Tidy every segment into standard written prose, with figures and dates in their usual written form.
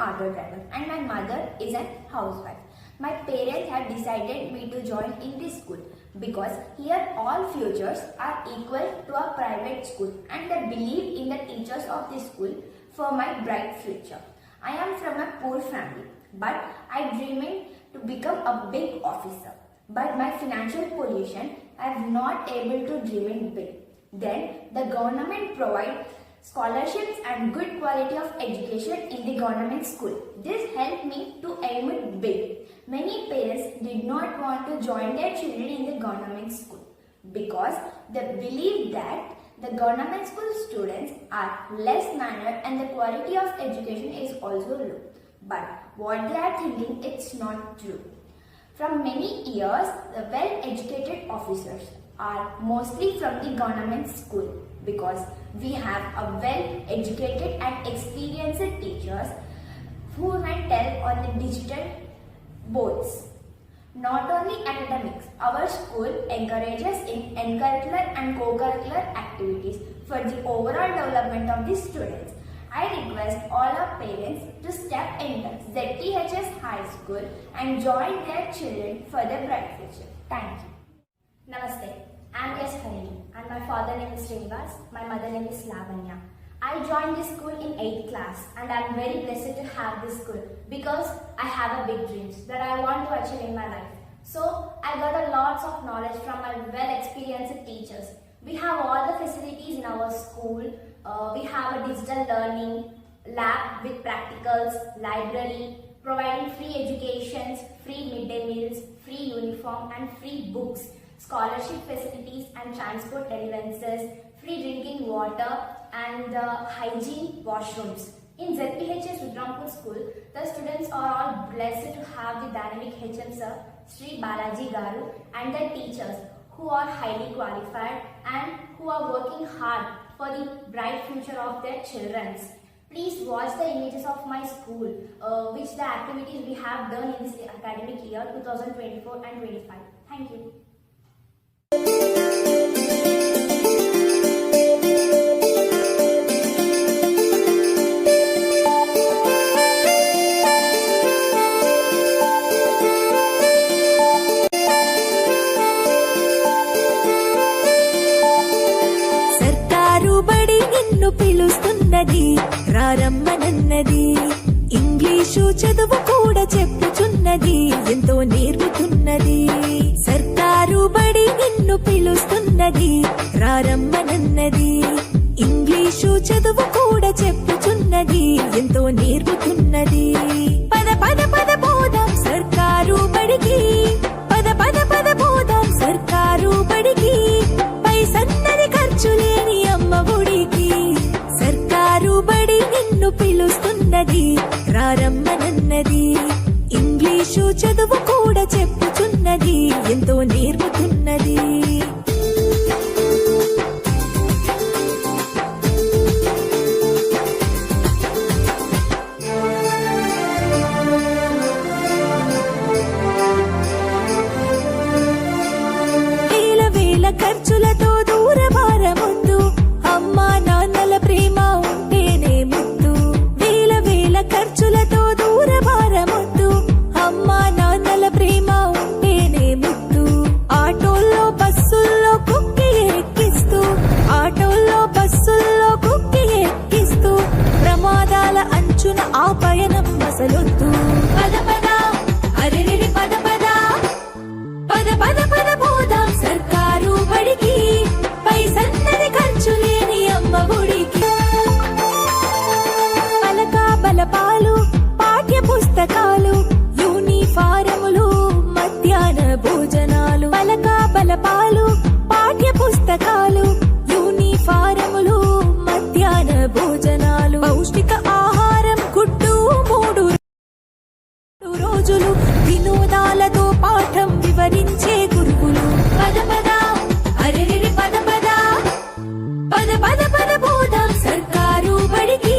auto driver and my mother is a housewife. My parents have decided me to join in this school because here all futures are equal to a private school and they believe in the teachers of this school for my bright future. I am from a poor family but I dreaming to become a big officer. But my financial position I am not able to dream big. Then the government provide scholarships and good quality of education in the government school. This helped me to aim it big. Many parents did not want to join their children in the government school because they believe that the government school students are less mannered and the quality of education is also low. But what they are thinking, it's not true. From many years, the well-educated officers are mostly from the government school because we have a well-educated and experienced teachers who can tell on the digital boards. Not only academics, our school encourages in curricular and co-curricular activities for the overall development of the students. I request all our parents to step into ZTHS High School and join their children for their bright future. Thank you. Namaste. I am S. Harini and my father name is Srinivas, my mother name is Lavanya. I joined this school in 8th class and I am very blessed to have this school because I have a big dreams that I want to achieve in my life. So I got a lots of knowledge from my well-experienced teachers. We have all the facilities in our school. We have a digital learning, lab with practicals, library, providing free educations, free midday meals, free uniform and free books, scholarship facilities and transport allowances, free drinking water and hygiene washrooms. In ZPHS Rudrampur School, the students are all blessed to have the dynamic HM Sir, Sri Balaji Garu and their teachers who are highly qualified and who are working hard for the bright future of their children. Please watch the images of my school, which the activities we have done in this academic year 2024 and 25. Thank you. పిలుస్తున్నది రారమ్మనన్నది English చదువు కూడా చెప్పుచున్నది ఎంతో నేర్పుతున్నది సర్కారు బడి నిన్ను పిలుస్తున్నది రారమ్మనన్నది English చదువు కూడా చెప్పుచున్నది ఎంతో నేర్పుతున్నది పద పద పద పోదాం సర్కారు బడికి పద పద పద పోదాం సర్కారు బడికి పైసన్నది ఖర్చు లేని అమ్మ ఒడికి సర్కారు బడి నిన్ను పిలుస్తున్నది రారమ్మనన్నది ఇంగ్లీషు చదువు కూడా చెప్పుచున్నది ఎంతో నేర్పుతున్నది వేల వేల ఖర్చులతో దూరభారముందు అమ్మా నాన్నల ప్రేమ ఉంటేనే ముద్దు వేల వేల ఖర్చులతో దూరభారముందు అమ్మా నాన్నల ప్రేమ ఉంటేనే ముద్దు ఆటోల్లో బస్సుల్లో కుక్కి ఎక్కిస్తూ ఆటోల్లో బస్సుల్లో కుక్కి ఎక్కిస్తూ ప్రమాదాల అంచున ఆ పయనం మసలొద్దు పద పద అరెరెరి పద పద పద పద పద పోదాం సర్కారు బడికి పైసన్నది ఖర్చు లేని అమ్మ ఒడికి పలకా బలపాలు పాఠ్య పుస్తకాలు యూనిఫారములు మధ్యాహ్న భోజనాలు పలకా బలపాలు పాఠ్య పుస్తకాలు యూనిఫారములు మధ్యాహ్న భోజనాలు పౌష్టిక ఆహారం గుడ్డు 3 రోజులు వినోదాలతో పాఠం వివరించే గురువులు పద పద అరెరెరి పద పద పద పద పద పోదాం సర్కారు బడికి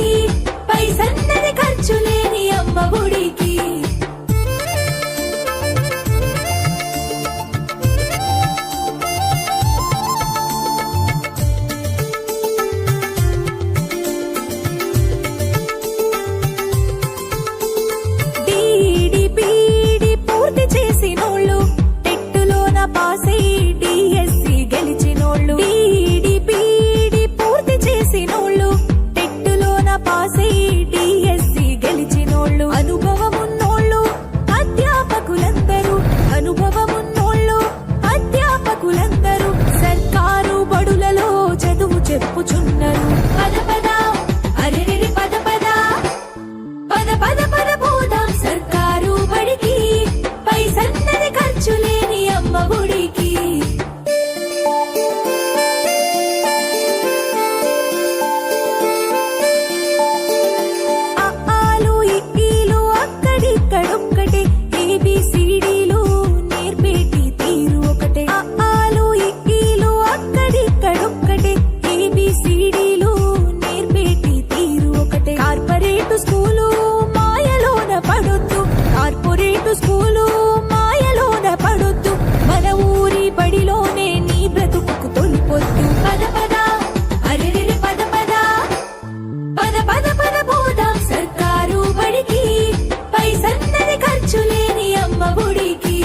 పైసన్నది ఖర్చు లేని అమ్మ ఒడికి ఇప్పుడు స్కూలు మాయలోన పడొద్దు, మన ఊరి బడిలోనే నీ బ్రతుకు తొలిపొద్దు. పద పద అరెరెరె పద పద, పద పద పద పోదాం సర్కారు బడికి, పైసన్నది ఖర్చు లేని అమ్మ ఒడికి.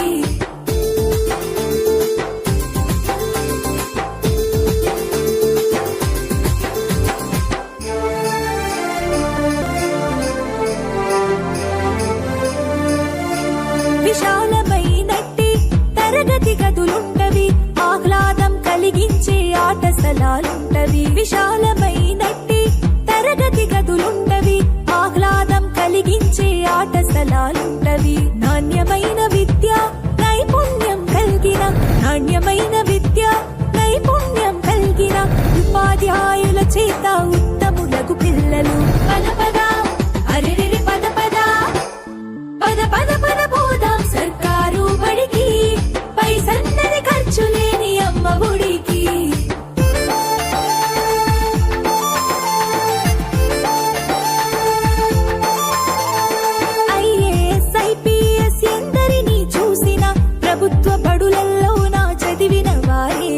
విశాలమైనట్టి తరగతి గదులుంటవి, ఆహ్లాదం కలిగించే ఆట స్థలాలుంటవి. విశాలమైనట్టి తరగతి గదులుంటవి, ఆహ్లాదం కలిగించే ఆట స్థలాలుంటవి. నాణ్యమైన విద్య నైపుణ్యం కలిగిన, నాణ్యమైన విద్య నైపుణ్యం కలిగిన ఉపాధ్యాయుల చేత ఉత్తములకు పిల్లలు. పద పద అరెరెరె పద పద, పద పద పద పోదాం సర్కారు బడికి, పైసన్నది ఖర్చు లేని అమ్మ ఒడికి. ఐఏఎస్ ఐపీఎస్ ఎందరినీ చూసిన ప్రభుత్వ బడులలో నా చదివిన వారే.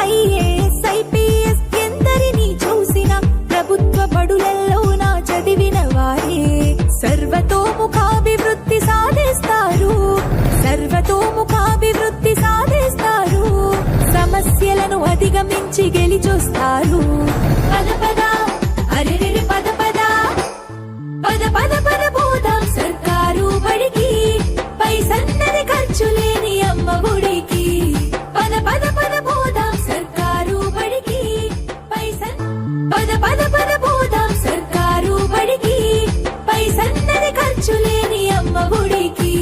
ఐఏఎస్ ఐపీఎస్ ఎందరినీ చూసిన ప్రభుత్వ బడులలో నా చదివిన వారే. సర్వతోముఖాభివృద్ధి సాధిస్తారు, సర్వతోముఖాభివృద్ధి సాధిస్తారు, సమస్యలను అధిగమించి గెలిచొస్తారు. పద పద అరెరెరె పద పద, పద పద పద పోదాం సర్కారు బడికి, పైసన్నది ఖర్చు లేని అమ్మ ఒడికి. పద పద పద పోదాం సర్కారు బడికి, పద పద పద పోదాం సర్కారు బడికి, పైసన్నది ఖర్చు లేని అమ్మ ఒడికి.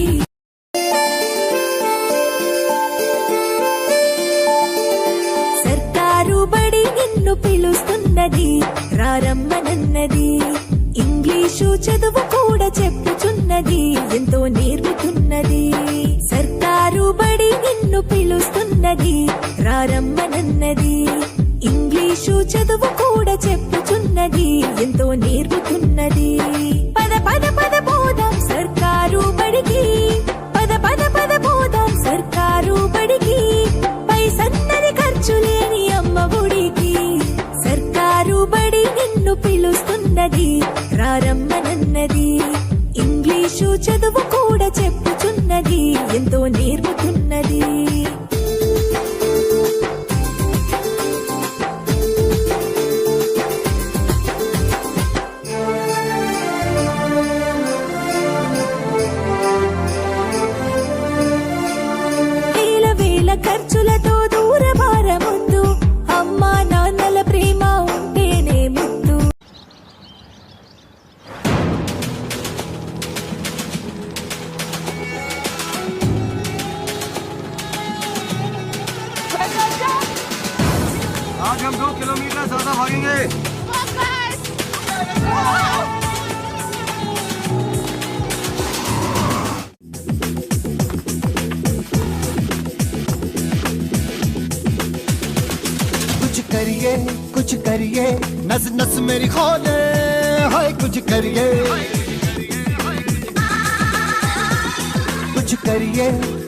సర్కారు బడి నిన్ను పిలుస్తున్నది, రారమ్మనన్నది. ఇంగ్లీషు చదువు కూడా చెప్పుచున్నది, ఎంతో నేర్పుతున్నది. సర్కారు బడి నిన్ను పిలుస్తున్నది, రారమ్మనన్నది. ఇంగ్లీషు చదువు కూడా చెప్పుచున్నది, ఎంతో నేర్పుతున్నది. పద పద పద పోదాం సర్కారు బడికి, పద పద పద పోదాం సర్కారు బడికి, పైసన్నది ఖర్చు లేని అమ్మ ఒడికి. సర్కారు బడి నిన్ను పిలుస్తున్నది, రారమ్మనన్నది. ఇంగ్లీషు చదువు కూడా చెప్పుచున్నది, ఎంతో నేర్పుతున్నది. వేల వేల ఖర్చులతో దూరభారముద్దు, అమ్మా నాన్నల ప్రేమ ఉంటేనే ముద్దు. आज हम 2 किलोमीटर ज्यादा भागेंगे। कुछ करिए नस नस मेरी खोले, हाय कुछ करिए,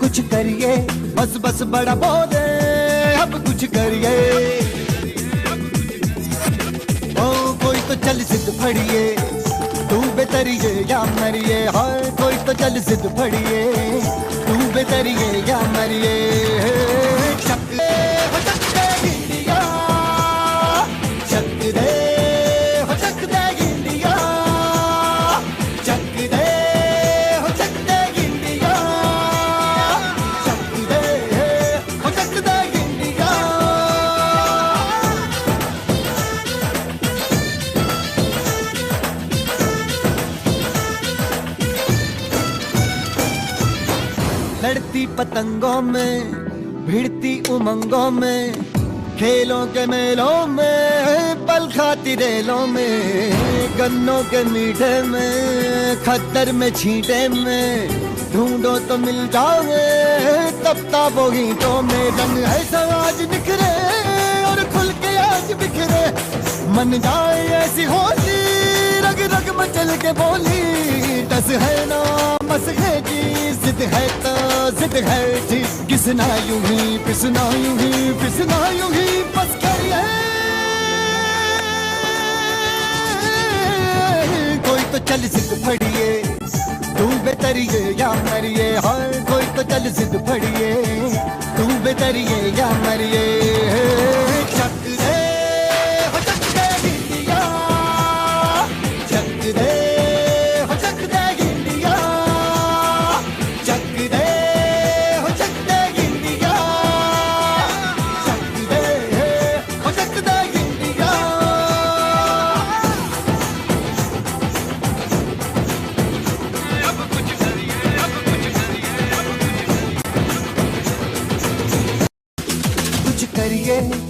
कुछ करिए बस बस बड़ा बोले, अब कुछ करिए। ओ कोई तो चल जिद फड़िए, तू बेतरिए या मरिए, हाय कोई तो चल जिद फड़िए, तू बेतरिए या मरिए। लड़ती पतंगों में, भिड़ती उमंगों में, खेलों के मेलों में, पल खाती रेलों में, गन्नों के मीठे में, खद्दर में छींटे में, ढूंढो तो मिल जाओगे तब ताबो हीटों में। रंग है समाज निखरे और खुल के आज बिखरे, मन जाए ऐसी होली, रग रग मचल के बोली, टस है ना मस है जी है तो जिद है ठीक, घिसना यूं ही पिसना यूं ही पिसना यूं ही बस करिए। कोई तो चल जिद फड़िए, तू बेतरिए या मरिए, हाय कोई तो चल जिद फड़िए, तू बेतरिए या मरिए। चक दे हो चक दे गिंडिया, चक दे हो चक दे गिंडिया, चक दे हो चक दे गिंडिया, चक दे हो चक दे गिंडिया।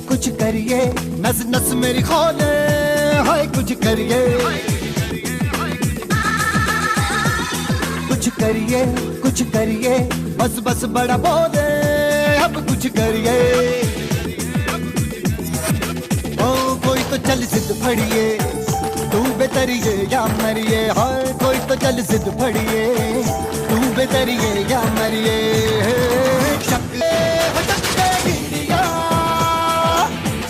कुछ करिए नस नस मेरी खोले, हाय कुछ करिए, कुछ करिए बस बस बड़ा बोले, अब कुछ करिए। ओ कोई तो चल जिद फड़िए, तू बेतरिए या मरिए, हाय कोई तो चल जिद फड़िए, तू बेतरिए या मरिए। चक दे हो चक दे गिंडिया,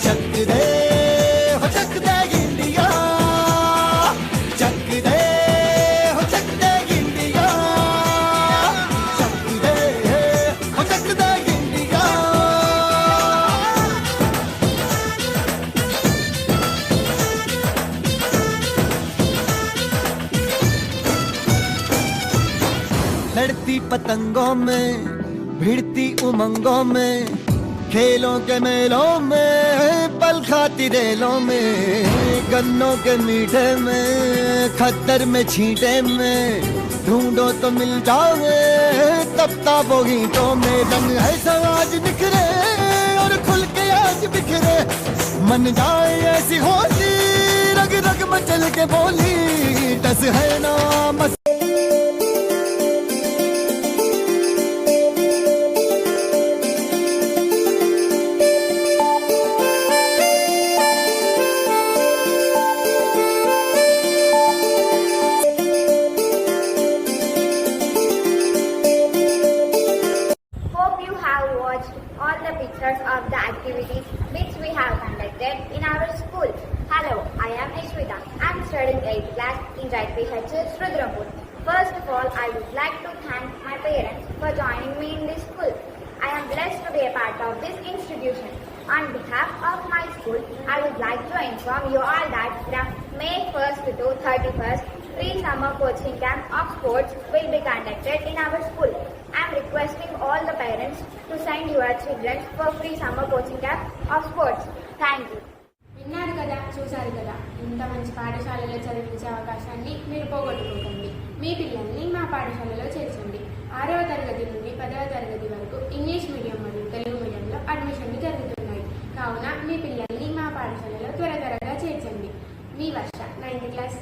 चक दे हो चक दे गिंडिया, चक दे हो चक दे गिंडिया, चक दे हो चक दे गिंडिया। लड़ती पतंगों में, भिड़ती उमंगों में, खेलों के मेलों में, पल खाती रेलों में, गन्नों के मीठे में, खद्दर में छींटे में, ढूंढो तो मिल जाओगे तब ताबो गीतों में। रंग है सब आज निखरे और खुल के आज बिखरे, मन जाए ऐसी होली, रग रग मचल के बोली, टस है ना मस। Hope you have watched all the pictures of the activities which we have conducted in our school. Hello, I am Ishwita. I am studying 8th class in JPHS Rudrapur. First of all, I would like to thank my parents for joining me in this school. I am blessed to be a part of this institution. On behalf of my school, I would like to inform you all that from May 1st to 31st, free summer coaching camp of sports will be conducted in our school. I am requesting all the parents to send your children for free summer coaching camp of sports. Thank you. విన్నారు కదా, చూశారు కదా, ఇంత మంచి పాఠశాలలో చదివించే అవకాశాన్ని మీరు పోగొట్టుకోకండి. మీ పిల్లల్ని మా పాఠశాలలో చేర్చండి. 6వ తరగతి నుండి 10వ తరగతి వరకు ఇంగ్లీష్ మీడియం మరియు తెలుగు మీడియంలో అడ్మిషన్లు జరుగుతున్నాయి. కావున మీ పిల్లల్ని మా పాఠశాలలో త్వరగా చేర్చండి. మీ వర్ష 9th క్లాస్